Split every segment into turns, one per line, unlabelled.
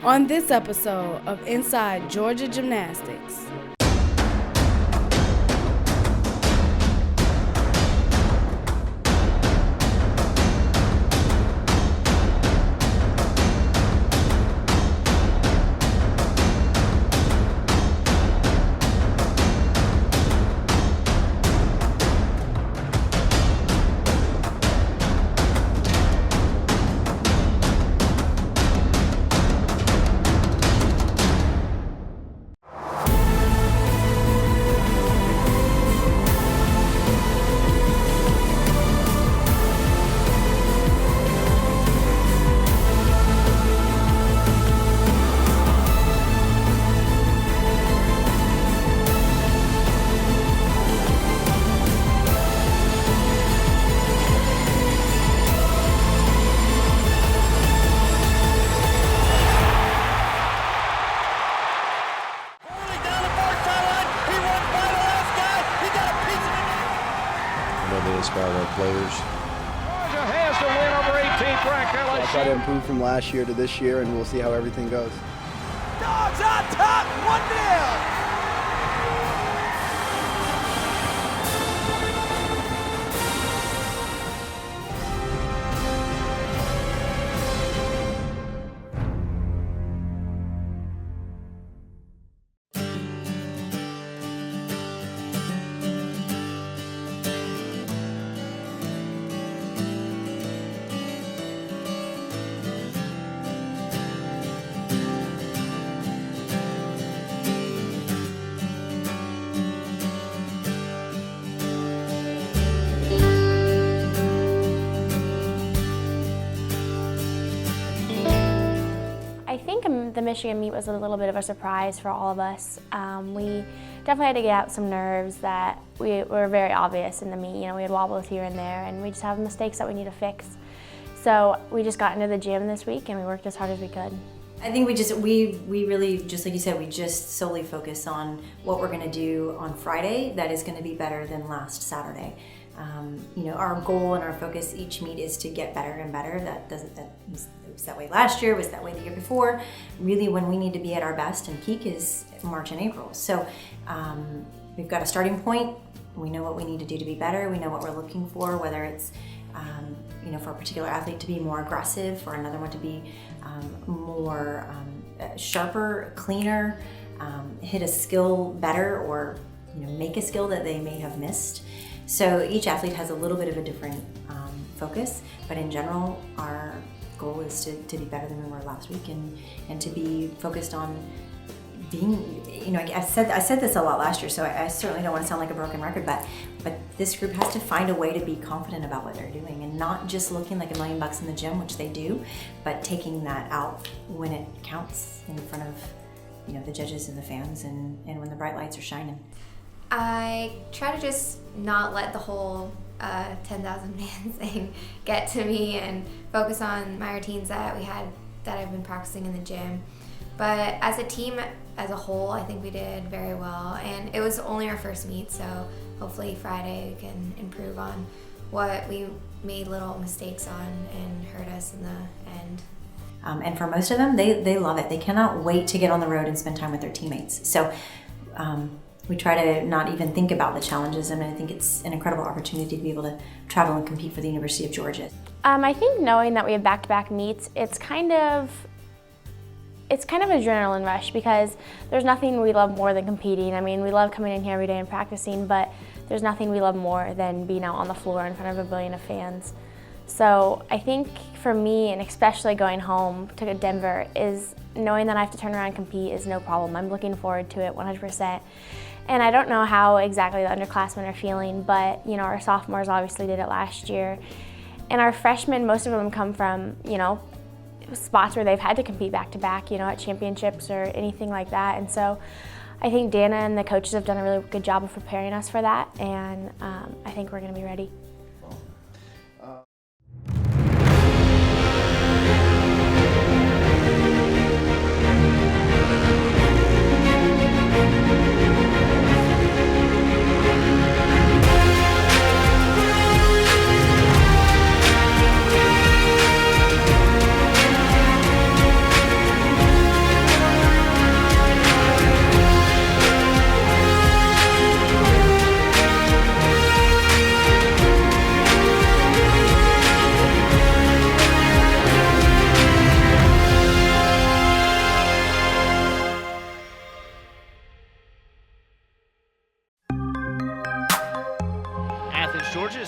on this episode of Inside Georgia Gymnastics.
Try to improve from last year to this year, and we'll see how everything goes.
Dogs on top, 1-0.
I think the Michigan meet was a little bit of a surprise for all of us. We definitely had to get out some nerves that were very obvious in the meet. You know, we had wobbles here and there, and we just have mistakes that we need to fix. So we just got into the gym this week, and we worked as hard as we could.
I think we really, just like you said, we just solely focus on what we're going to do on Friday that is going to be better than last Saturday. You know, our goal and our focus each meet is to get better and better. That was that way last year, was that way the year before. Really, when we need to be at our best and peak is March and April. So we've got a starting point. We know what we need to do to be better. We know what we're looking for, whether it's you know, for a particular athlete to be more aggressive, for another one to be more sharper, cleaner, hit a skill better, or you know, make a skill that they may have missed. So each athlete has a little bit of a different focus, but in general, our goal is to be better than we were last week, and to be focused on being, you know, I said this a lot last year, so I certainly don't want to sound like a broken record, but this group has to find a way to be confident about what they're doing, and not just looking like $1 million in the gym, which they do, but taking that out when it counts in front of, you know, the judges and the fans, and when the bright lights are shining.
I try to just not let the whole 10,000 man thing get to me, and focus on my routines that I've been practicing in the gym. But as a team as a whole, I think we did very well, and it was only our first meet, so hopefully Friday we can improve on what we made little mistakes on and hurt us in the end.
And for most of them, they love it. They cannot wait to get on the road and spend time with their teammates. So we try to not even think about the challenges, and I think it's an incredible opportunity to be able to travel and compete for the University of Georgia.
I think knowing that we have back-to-back meets, it's kind of an adrenaline rush, because there's nothing we love more than competing. I mean, we love coming in here every day and practicing, but there's nothing we love more than being out on the floor in front of 1 billion of fans. So I think for me, and especially going home to Denver, is knowing that I have to turn around and compete is no problem. I'm looking forward to it 100%. And I don't know how exactly the underclassmen are feeling, but you know, our sophomores obviously did it last year. And our freshmen, most of them come from, you know, spots where they've had to compete back-to-back, you know, at championships or anything like that. And so I think Dana and the coaches have done a really good job of preparing us for that, and I think we're going to be ready.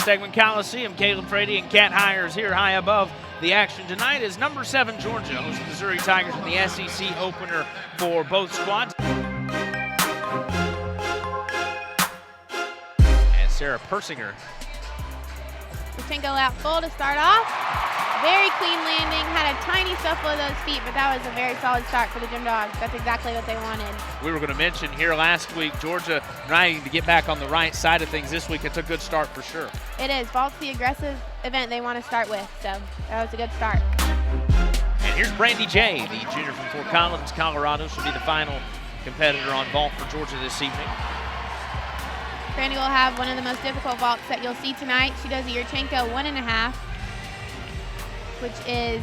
Stegman Coliseum. Caleb Frady and Cat Hires here high above the action tonight as number 7 Georgia hosts the Missouri Tigers in the SEC opener for both squads. And Sarah Persinger.
Marchenko out full to start off. Very clean landing, had a tiny shuffle of those feet, but that was a very solid start for the Gymdogs. That's exactly what they wanted.
We were going to mention here last week, Georgia trying to get back on the right side of things this week. It's a good start for sure.
It is. Vault's the aggressive event they want to start with, so that was a good start.
And here's Brandie Jay, the junior from Fort Collins, Colorado. She'll be the final competitor on vault for Georgia this evening.
Brandie will have one of the most difficult vaults that you'll see tonight. She does a Yurchenko 1.5, which is,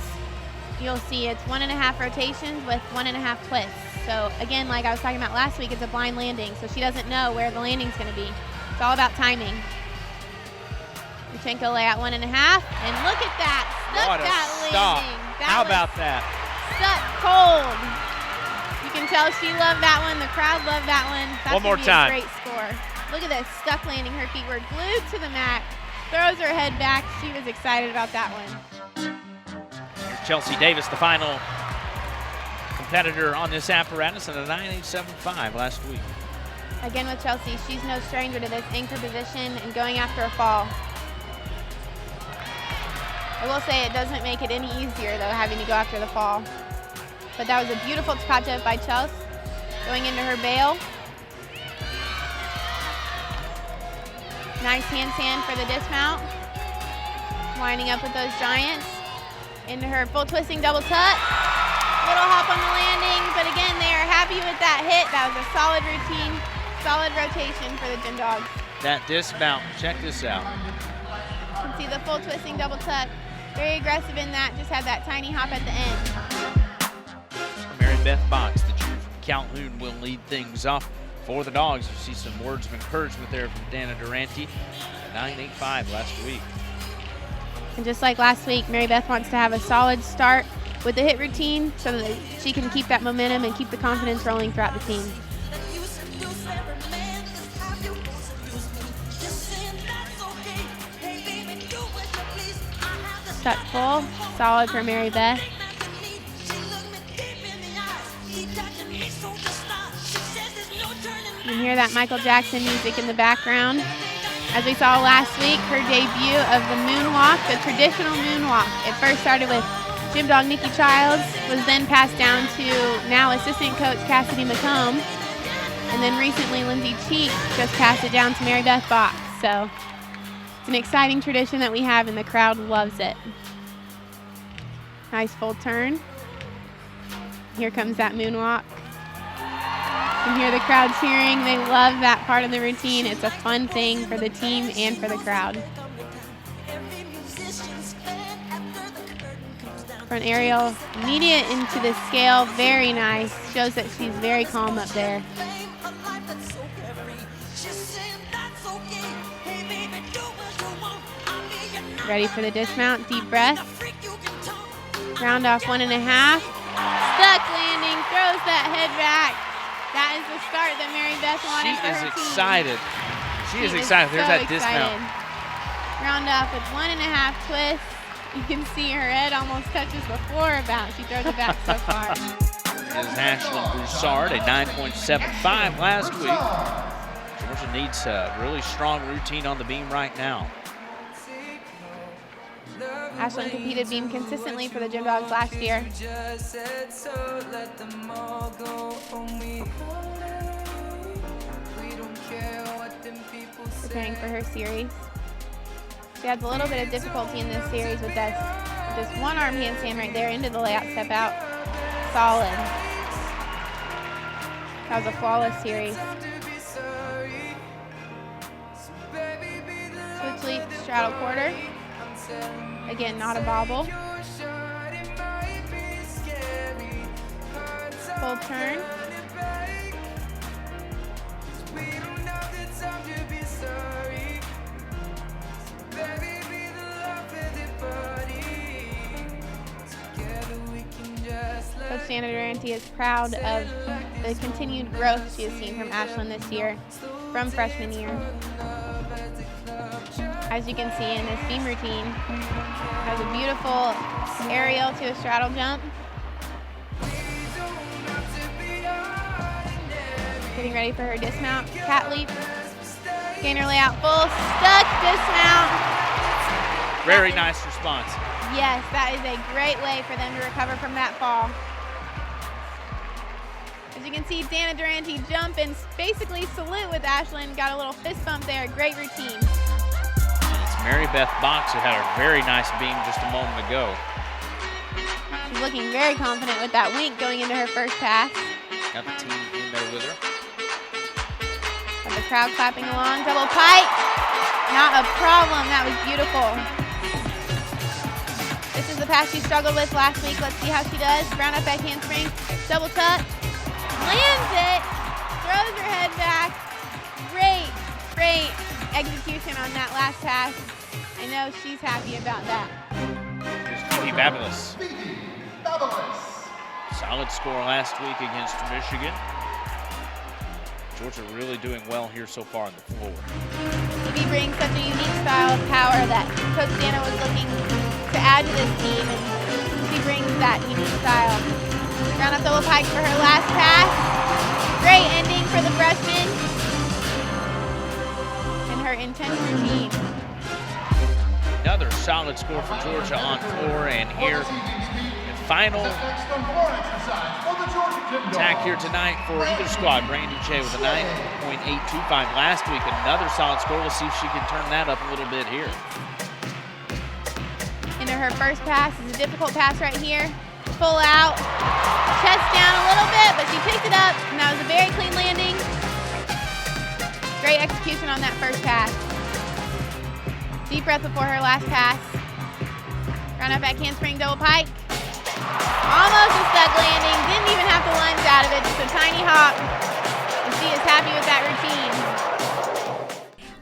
you'll see it's 1.5 rotations with 1.5 twists. So again, like I was talking about last week, it's a blind landing, so she doesn't know where the landing's gonna be. It's all about timing. Yurchenko lay out 1.5, and look at that, stuck that landing.
How about that?
Stuck cold. You can tell she loved that one, the crowd loved that one. That's
one more
gonna be
time.
a great score. Look at this, stuck landing, her feet were glued to the mat, throws her head back, she was excited about that one.
Here's Chelsea Davis, the final competitor on this apparatus at a 9.875 last week.
Again with Chelsea, she's no stranger to this anchor position and going after a fall. I will say it doesn't make it any easier though, having to go after the fall. But that was a beautiful tkachev by Chelsea, going into her bail. Nice handstand for the dismount. Lining up with those giants. Into her full twisting double tuck. Little hop on the landing, but again, they are happy with that hit. That was a solid routine, solid rotation for the Gymdogs.
That dismount, check this out.
You can see the full twisting double tuck. Very aggressive in that, just had that tiny hop at the end.
Mary Beth Box, the junior from Calhoun, will lead things off for the Dogs. You see some words of encouragement there from Dana Durante. 9.85 last week.
And just like last week, Mary Beth wants to have a solid start with the hit routine so that she can keep that momentum and keep the confidence rolling throughout the team. Stuck full, solid for Mary Beth. You can hear that Michael Jackson music in the background. As we saw last week, her debut of the moonwalk, the traditional moonwalk. It first started with Gymdog Nikki Childs, was then passed down to now assistant coach Cassidy McComb, and then recently Lindsay Cheek just passed it down to Mary Beth Box. So it's an exciting tradition that we have and the crowd loves it. Nice full turn. Here comes that moonwalk. You can hear the crowd cheering. They love that part of the routine. It's a fun thing for the team and for the crowd. Front aerial, immediate into the scale, very nice. Shows that she's very calm up there. Ready for the dismount, deep breath. Round off 1.5. Stuck landing, throws that head back. That is the start that Mary Beth wanted for her team.
She is excited. She is excited. There's that dismount.
Round off with 1.5 twists. You can see her head almost touches the floor about. She throws it back so far.
Is Ashlyn Broussard, a 9.75 last week. Georgia needs a really strong routine on the beam right now.
Ashlyn competed beam consistently for the Gymdogs last year. Preparing for her series. She has a little bit of difficulty in this series with this one arm handstand right there into the layout step out. Solid. That was a flawless series. Switch leap, straddle quarter. Again, not a bobble. Full turn. Coach Dana Durante is proud of the continued growth she has seen from Ashlyn this year, from freshman year. as you can see in this beam routine. Has a beautiful aerial to a straddle jump. Getting ready for her dismount, cat leap. Gainer layout full, stuck, dismount.
Very nice response.
Yes, that is a great way for them to recover from that fall. As you can see, Dana Durante jump and basically salute with Ashlyn. Got a little fist bump there, great routine.
It's Mary Beth Box who had a very nice beam just a moment ago.
She's looking very confident with that wink going into her first pass.
Got the team in there with her.
Got the crowd clapping along, double pike. Not a problem, that was beautiful. This is the pass she struggled with last week. Let's see how she does. Round up back handspring, double tuck. Lands it, throws her head back. Great execution on that last pass. I know she's happy about that.
Here's Phoebe Babelis. Solid score last week against Michigan. Georgia really doing well here so far on the floor.
Phoebe brings such a unique style of power that Coach Dana was looking to add to this team, and she brings that unique style. Round up double pike for her last pass. Great ending for the freshman. And her intense routine.
Another solid score for Georgia on floor, and here the final attack here tonight for either squad. Brandie Jay with a 9.825 last week. Another solid score. We'll see if she can turn that up a little bit here.
Into her first pass is a difficult pass right here. Full out, chest down a little bit, but she picked it up, and that was a very clean landing. Great execution on that first pass. Deep breath before her last pass. Round up back handspring double pike. Almost a stuck landing, didn't even have to lunge out of it, just a tiny hop. And she is happy with that routine.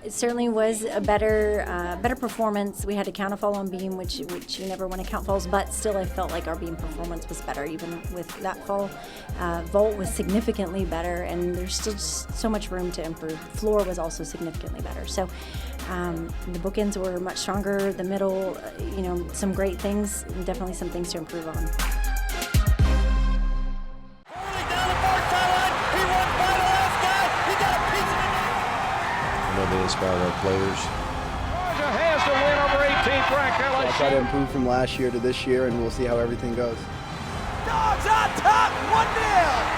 It certainly was a better performance. We had to count a fall on beam, which you never want to count falls, but still I felt like our beam performance was better even with that fall. Vault was significantly better, and there's still just so much room to improve. Floor was also significantly better. So the bookends were much stronger. The middle, some great things, and definitely some things to improve on.
They inspire our players.
Georgia has the win over 18th ranked LSU.
I'll try to improve from last year to this year, and we'll see how everything goes.
Dogs on top, 1-0.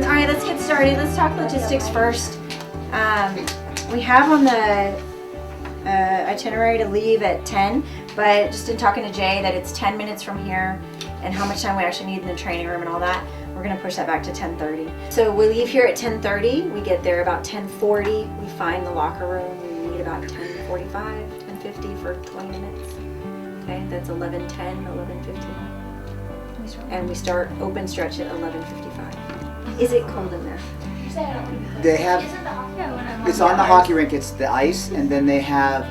All right, let's get started. Let's talk logistics first. We have on the itinerary to leave at 10, but just in talking to Jay that it's 10 minutes from here and how much time we actually need in the training room and all that, we're gonna push that back to 10:30. So we leave here at 10:30, we get there about 10:40, we find the locker room, we meet about 10:45, 10:50 for 20 minutes. Okay, that's 11:10, 11:15. And we start open stretch at 11:55. Is it cold in there?
They have, it's on the hockey rink, it's the ice, and then they have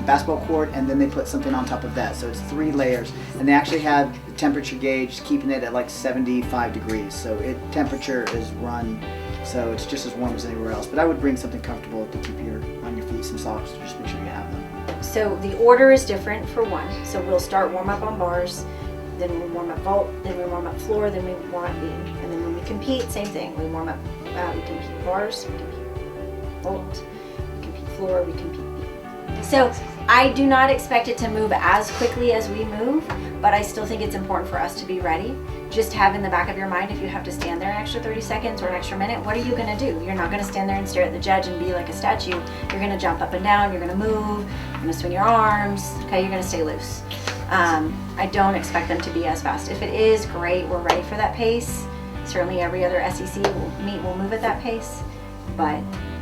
basketball court, and then they put something on top of that. So it's 3 layers, and they actually have the temperature gauge keeping it at like 75 degrees. So temperature is run, so it's just as warm as anywhere else. But I would bring something comfortable to keep on your feet, some socks, just make sure you have them.
So the order is different for one. So we'll start warm up on bars, then we warm up vault, then we warm up floor, then we warm up beam, and then when we compete, same thing. We warm up, we compete bars, we compete vault, we compete floor, we compete beam. So I do not expect it to move as quickly as we move, but I still think it's important for us to be ready. Just have in the back of your mind, if you have to stand there an extra 30 seconds or an extra minute, what are you gonna do? You're not gonna stand there and stare at the judge and be like a statue. You're gonna jump up and down, you're gonna move, you're gonna swing your arms, okay, you're gonna stay loose. I don't expect them to be as fast. If it is, great, we're ready for that pace. Certainly every other SEC will move at that pace, but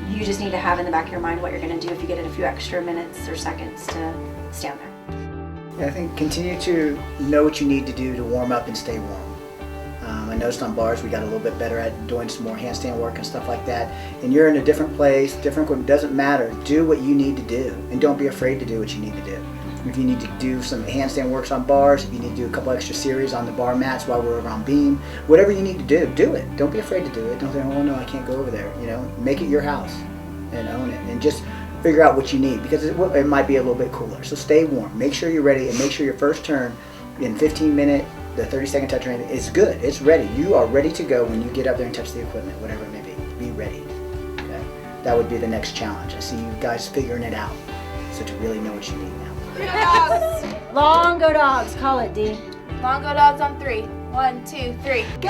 you just need to have in the back of your mind what you're gonna do if you get a few extra minutes or seconds to stand there.
Yeah, I think continue to know what you need to do to warm up and stay warm. I noticed on bars we got a little bit better at doing some more handstand work and stuff like that. And you're in a different place, different equipment, doesn't matter. Do what you need to do, and don't be afraid to do what you need to do. If you need to do some handstand works on bars, if you need to do a couple extra series on the bar mats while we're around beam, whatever you need to do, do it. Don't be afraid to do it. Don't say, oh no, I can't go over there. You know, make it your house and own it, and just figure out what you need, because it might be a little bit cooler. So stay warm. Make sure you're ready, and make sure your first turn in 15-minute, the 30-second touch or anything is good. It's ready. You are ready to go when you get up there and touch the equipment, whatever it may be. Be ready. Okay? That would be the next challenge. I see you guys figuring it out. So to really know what you need now.
Long go dogs. Call it, D.
Long go dogs on 3. 1, 2, 3. Go!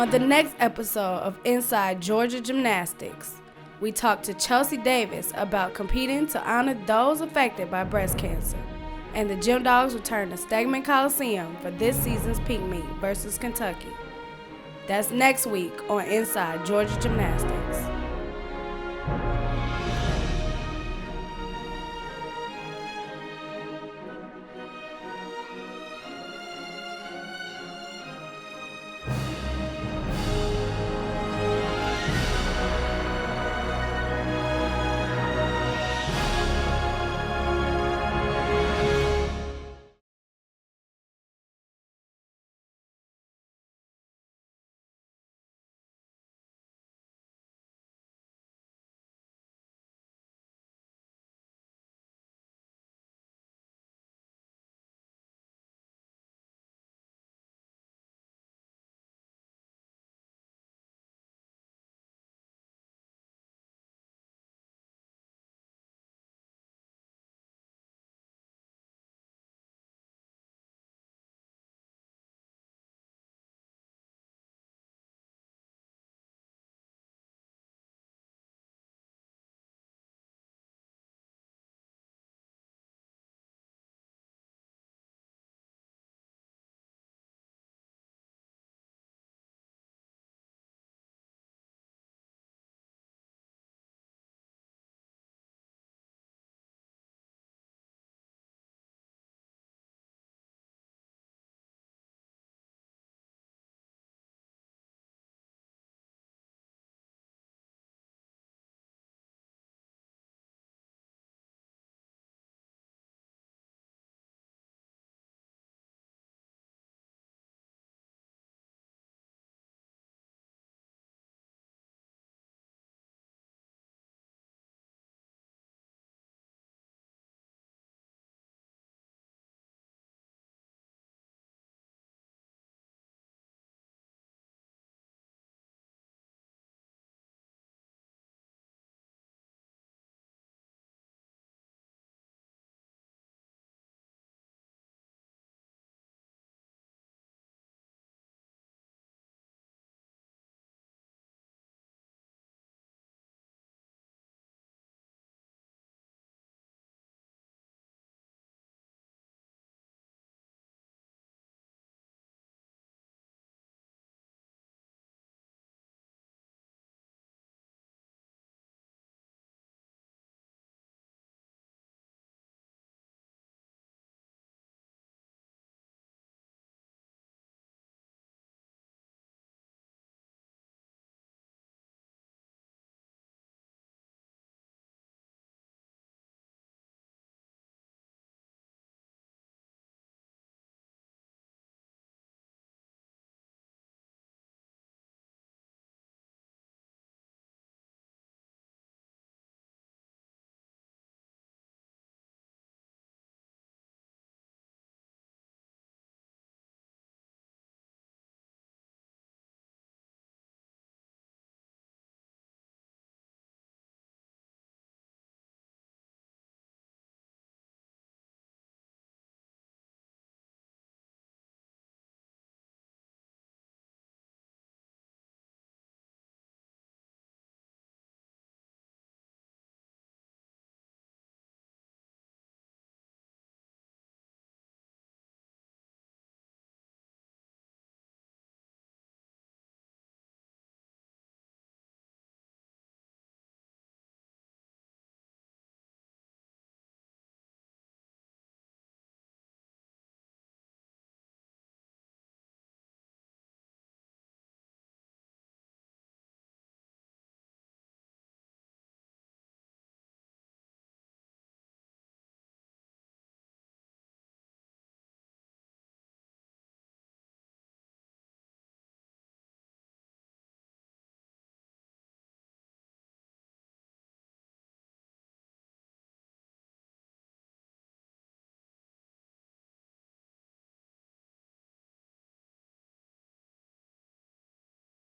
On the next episode of Inside Georgia Gymnastics, we talk to Chelsea Davis about competing to honor those affected by breast cancer. And the Gymdogs return to Stegman Coliseum for this season's peak meet versus Kentucky. That's next week on Inside Georgia Gymnastics.